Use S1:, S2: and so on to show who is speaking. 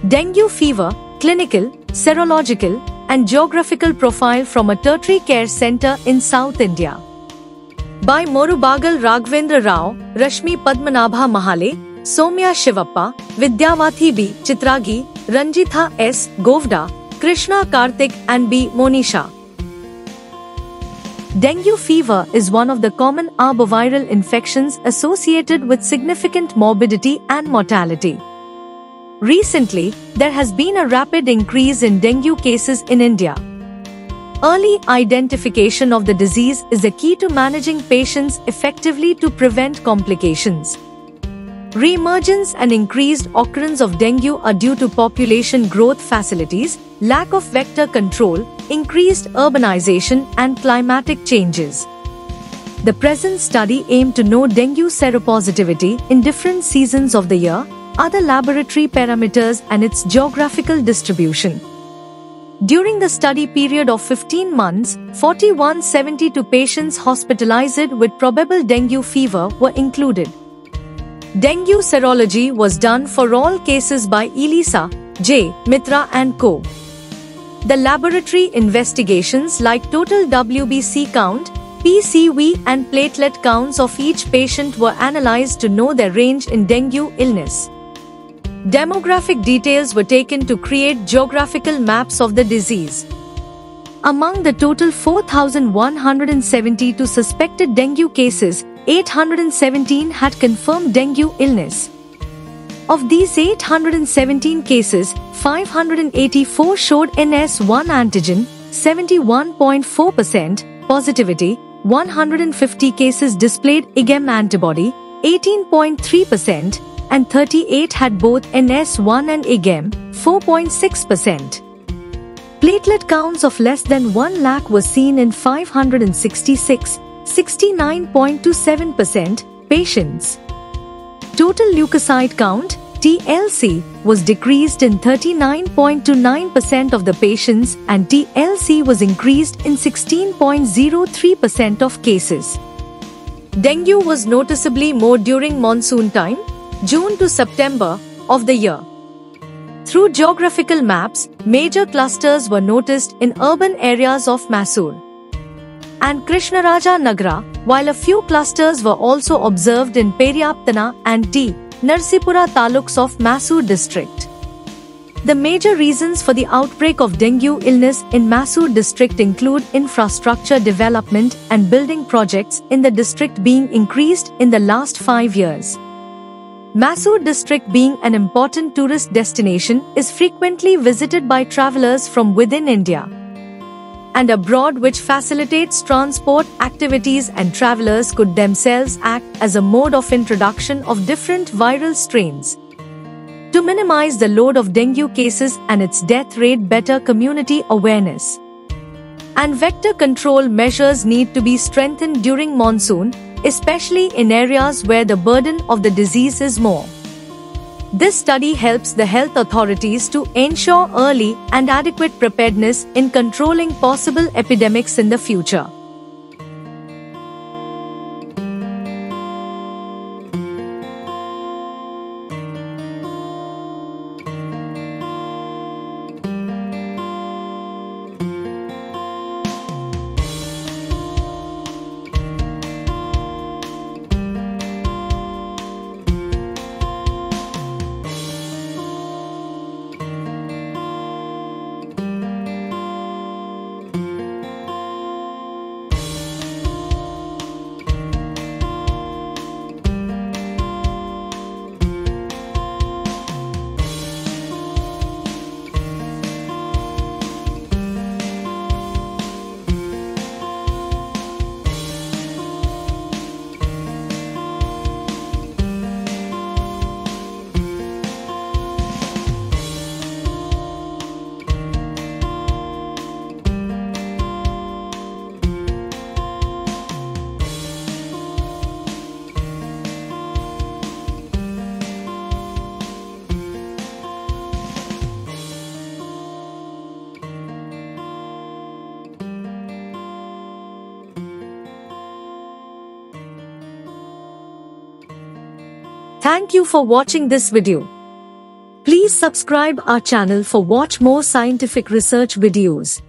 S1: Dengue fever, clinical, serological, and geographical profile from a tertiary care center in South India. By Morubagal Raghavendra Rao, Rashmi Padmanabha Mahale, Somya Shivappa, Vidyavathi B. Chitragi, Ranjitha S. Govda, Krishna Karthik and B. Monisha. Dengue fever is one of the common arboviral infections associated with significant morbidity and mortality. Recently, there has been a rapid increase in dengue cases in India. Early identification of the disease is the key to managing patients effectively to prevent complications. Re-emergence and increased occurrence of dengue are due to population growth facilities, lack of vector control, increased urbanization, and climatic changes. The present study aimed to know dengue seropositivity in different seasons of the year, other laboratory parameters, and its geographical distribution. During the study period of 15 months, 4172 patients hospitalized with probable dengue fever were included. Dengue serology was done for all cases by Elisa, J. Mitra and Co. The laboratory investigations like total WBC count, PCV and platelet counts of each patient were analyzed to know their range in dengue illness. Demographic details were taken to create geographical maps of the disease. Among the total 4,172 suspected dengue cases, 817 had confirmed dengue illness. Of these 817 cases, 584 showed NS1 antigen, 71.4% positivity, 150 cases displayed IgM antibody, 18.3%, and 38 had both NS1 and IgM, 4.6%. Platelet counts of less than 1 lakh were seen in 566, 69.27% patients. Total leukocyte count, TLC, was decreased in 39.29% of the patients and TLC was increased in 16.03% of cases. Dengue was noticeably more during monsoon time, June to September, of the year. Through geographical maps, major clusters were noticed in urban areas of Mysore and Krishnaraja Nagara, while a few clusters were also observed in Periyaptana and T. Narsipura taluks of Mysore district. The major reasons for the outbreak of dengue illness in Mysore district include infrastructure development and building projects in the district being increased in the last 5 years. Mysore district, being an important tourist destination, is frequently visited by travelers from within India and abroad, which facilitates transport activities, and travelers could themselves act as a mode of introduction of different viral strains. To minimize the load of dengue cases and its death rate, better community awareness and vector control measures need to be strengthened during monsoon, especially in areas where the burden of the disease is more. This study helps the health authorities to ensure early and adequate preparedness in controlling possible epidemics in the future. Thank you for watching this video. Please subscribe our channel for watch more scientific research videos.